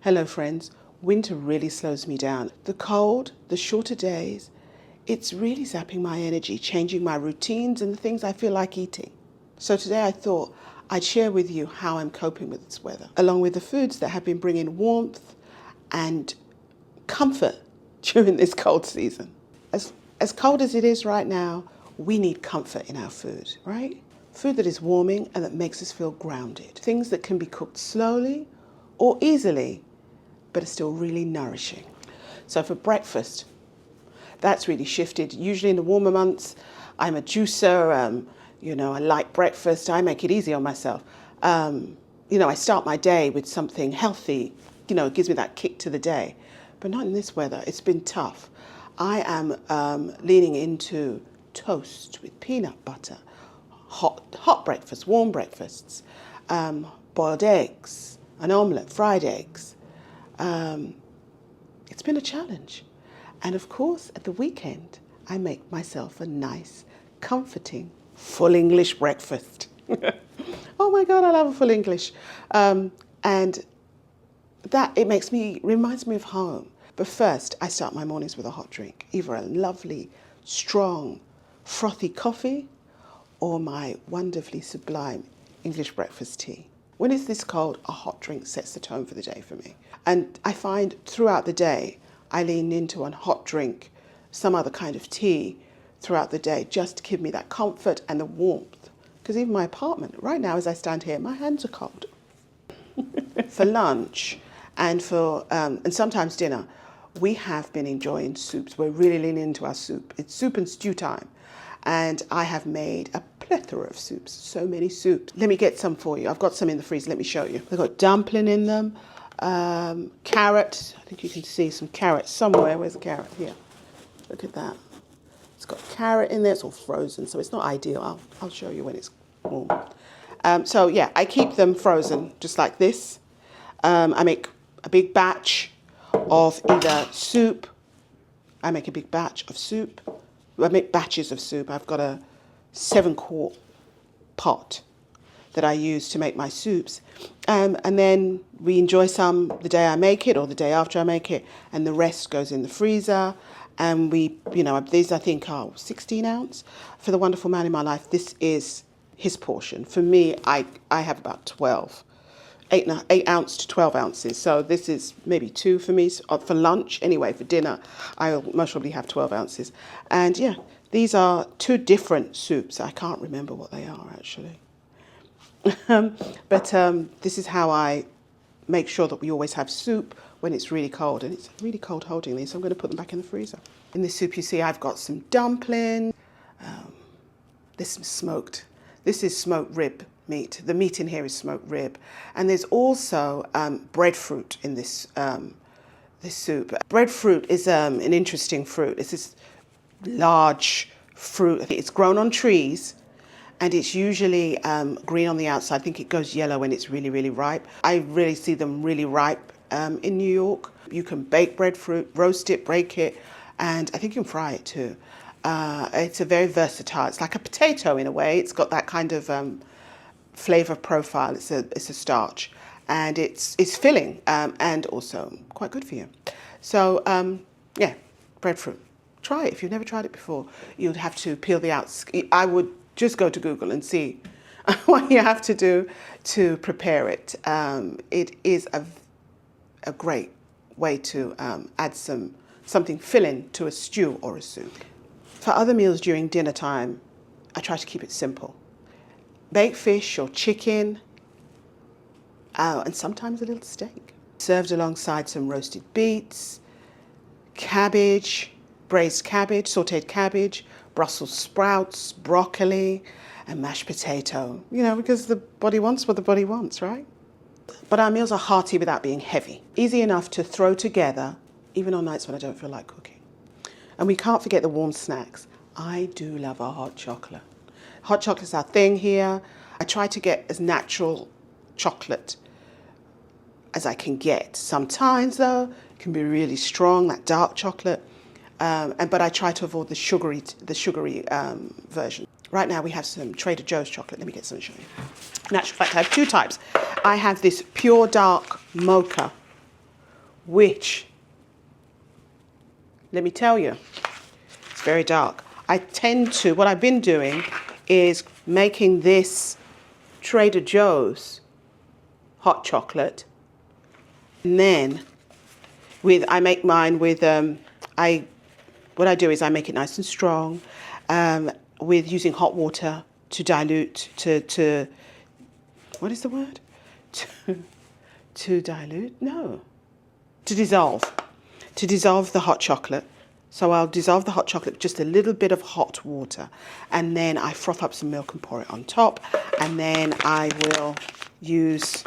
Hello friends, winter really slows me down. The cold, the shorter days, it's really zapping my energy, changing my routines and the things I feel like eating. So today I thought I'd share with you how I'm coping with this weather, along with the foods that have been bringing warmth and comfort during this cold season. As cold as it is right now, we need comfort in our food, right? Food that is warming and that makes us feel grounded. Things that can be cooked slowly or easily, but are still really nourishing. So for breakfast, that's really shifted. Usually in the warmer months, I'm a juicer, I like breakfast, I make it easy on myself. I start my day with something healthy, it gives me that kick to the day. But not in this weather, it's been tough. I am leaning into toast with peanut butter, hot breakfast, warm breakfasts, boiled eggs, an omelette, fried eggs. It's been a challenge. And of course, at the weekend, I make myself a nice, comforting, full English breakfast. Oh my God, I love a full English. And that reminds me of home. But first, I start my mornings with a hot drink, either a lovely, strong, frothy coffee or my wonderfully sublime English breakfast tea. When it's this cold, a hot drink sets the tone for the day for me. And I find throughout the day, I lean into a hot drink, some other kind of tea throughout the day, just to give me that comfort and the warmth. Because even my apartment, right now as I stand here, my hands are cold. For lunch and and sometimes dinner, we have been enjoying soups. We're really leaning into our soup. It's soup and stew time. And I have made a plethora of soups, so many soups. Let me get some for you. I've got some in the freezer, let me show you. They've got dumpling in them, carrot. I think you can see some carrot somewhere. Where's the carrot? Here, look at that. It's got carrot in there, it's all frozen, so it's not ideal. I'll show you when it's warm. So yeah, I keep them frozen just like this. I make a big batch of either soup. I make a big batch of soup. I make batches of soup. I've got a 7-quart pot that I use to make my soups. And then we enjoy some the day I make it or the day after I make it, and the rest goes in the freezer. And these I think are 16 ounce. For the wonderful man in my life, this is his portion. For me, I have about 12. 8 ounce to 12 ounces. So this is maybe 2 for me for lunch. Anyway, for dinner, I'll most probably have 12 ounces. And yeah, these are 2 different soups. I can't remember what they are actually. But this is how I make sure that we always have soup when it's really cold. And it's really cold holding these, so I'm going to put them back in the freezer. In this soup, you see I've got some dumpling. This is smoked rib meat. The meat in here is smoked rib. And there's also breadfruit in this soup. Breadfruit is an interesting fruit. It's this large fruit. It's grown on trees and it's usually green on the outside. I think it goes yellow when it's really, really ripe. I really see them really ripe in New York. You can bake breadfruit, roast it, break it, and I think you can fry it too. It's a very versatile. It's like a potato in a way. It's got that kind of flavor profile. It's a starch, and it's filling and also quite good for you. So yeah, breadfruit. Try it if you've never tried it before. You'd have to peel the outs. I would just go to Google and see what you have to do to prepare it. It is a great way to add something filling to a stew or a soup. For other meals during dinner time, I try to keep it simple. Baked fish or chicken, and sometimes a little steak. Served alongside some roasted beets, cabbage, braised cabbage, sauteed cabbage, Brussels sprouts, broccoli, and mashed potato. Because the body wants what the body wants, right? But our meals are hearty without being heavy. Easy enough to throw together, even on nights when I don't feel like cooking. And we can't forget the warm snacks. I do love a hot chocolate. Hot chocolate's our thing here. I try to get as natural chocolate as I can get. Sometimes though, it can be really strong, that dark chocolate. But I try to avoid the sugary version. Right now we have some Trader Joe's chocolate. Let me get some and show you. In actual fact, I have 2 types. I have this pure dark mocha which, let me tell you, it's very dark. I tend to, what I've been doing is making this Trader Joe's hot chocolate. And then I make mine with, what I do is I make it nice and strong with using hot water to dilute, what is the word? To dilute? No. To dissolve the hot chocolate. So I'll dissolve the hot chocolate with just a little bit of hot water, and then I froth up some milk and pour it on top, and then I will use,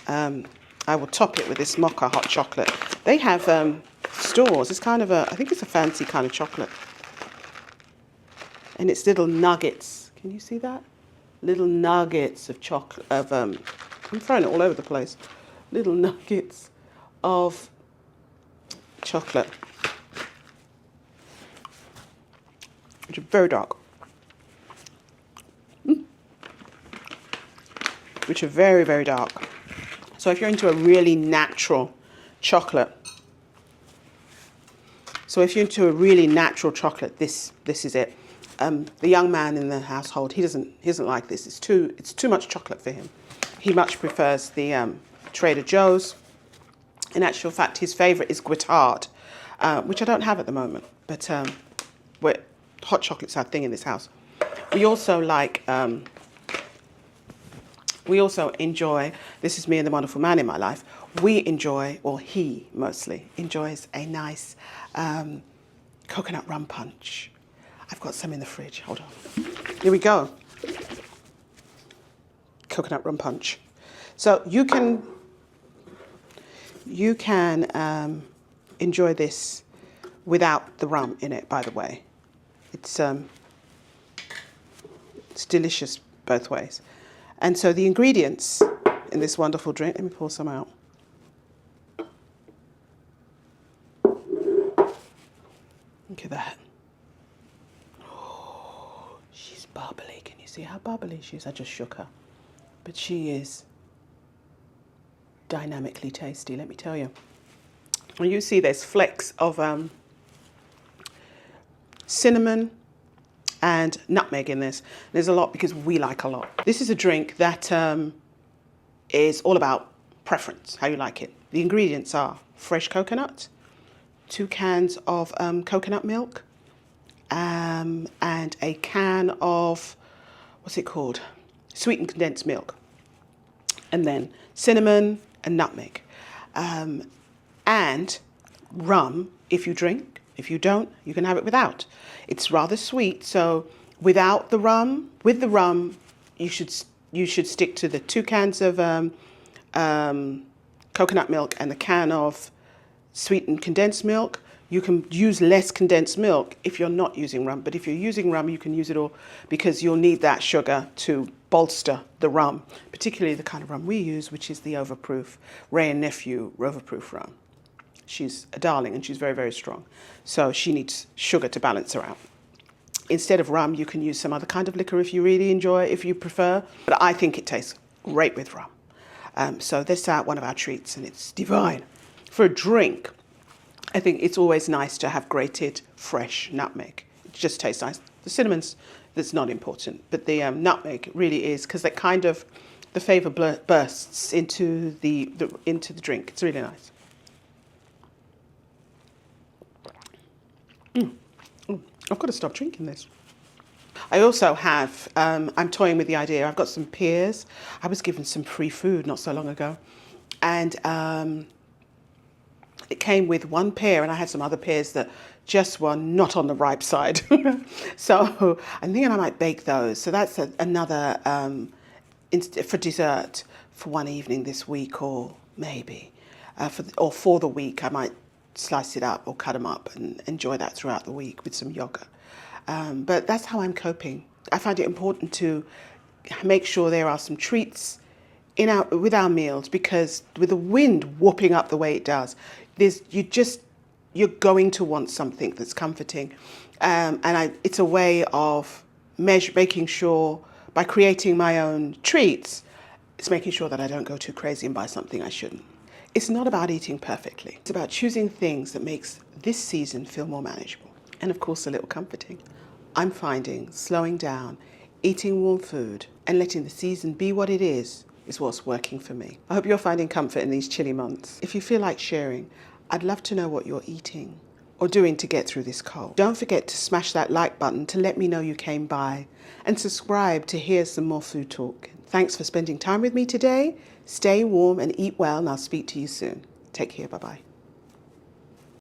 I will top it with this mocha hot chocolate. They have stores. It's kind of I think it's a fancy kind of chocolate. And it's little nuggets. Can you see that? Little nuggets of chocolate, I'm throwing it all over the place. Little nuggets of chocolate, which are very dark. Which are very, very dark. So if you're into a really natural chocolate, this is it. The young man in the household, he doesn't like this. It's too much chocolate for him. He much prefers the Trader Joe's. In actual fact, his favorite is Guittard, which I don't have at the moment. But hot chocolate's our thing in this house. We also like. We also enjoy. This is me and the wonderful man in my life. We enjoy, or he mostly enjoys, a nice coconut rum punch. I've got some in the fridge. Hold on. Here we go. Coconut rum punch. So you can enjoy this without the rum in it, by the way. It's delicious both ways. And so the ingredients in this wonderful drink, let me pour some out. Look at that. Oh, she's bubbly. Can you see how bubbly she is? I just shook her. But she is dynamically tasty, let me tell you. And you see there's flecks of cinnamon and nutmeg in this. There's a lot because we like a lot. This is a drink that is all about preference, how you like it. The ingredients are fresh coconut, 2 cans of coconut milk, and a can of, what's it called? Sweetened condensed milk. And then cinnamon and nutmeg. And rum if you drink. If you don't, you can have it without. It's rather sweet, so without the rum, with the rum, you should stick to the 2 cans of coconut milk and the can of sweetened condensed milk. You can use less condensed milk if you're not using rum, but if you're using rum, you can use it all because you'll need that sugar to bolster the rum, particularly the kind of rum we use, which is the overproof Ray and Nephew overproof rum. She's a darling and she's very, very strong. So she needs sugar to balance her out. Instead of rum, you can use some other kind of liquor if you really enjoy, if you prefer. But I think it tastes great with rum. So this is one of our treats and it's divine. For a drink, I think it's always nice to have grated fresh nutmeg. It just tastes nice. The cinnamon's, that's not important, but the nutmeg really is because that kind of, the flavour bursts into the drink. It's really nice. I've got to stop drinking this. I also have, I'm toying with the idea, I've got some pears. I was given some free food not so long ago. And it came with 1 pear and I had some other pears that just were not on the ripe side. So I'm thinking I might bake those. So that's another, for dessert for one evening this week or maybe, for the week I might slice it up or cut them up and enjoy that throughout the week with some yogurt. But that's how I'm coping. I find it important to make sure there are some treats with our meals because with the wind whooping up the way it does, you're going to want something that's comforting. It's a way of making sure, by creating my own treats, it's making sure that I don't go too crazy and buy something I shouldn't. It's not about eating perfectly. It's about choosing things that makes this season feel more manageable. And of course, a little comforting. I'm finding slowing down, eating warm food, and letting the season be what it is what's working for me. I hope you're finding comfort in these chilly months. If you feel like sharing, I'd love to know what you're eating or doing to get through this cold. Don't forget to smash that like button to let me know you came by, and subscribe to hear some more food talk. Thanks for spending time with me today. Stay warm and eat well, and I'll speak to you soon. Take care. Bye-bye.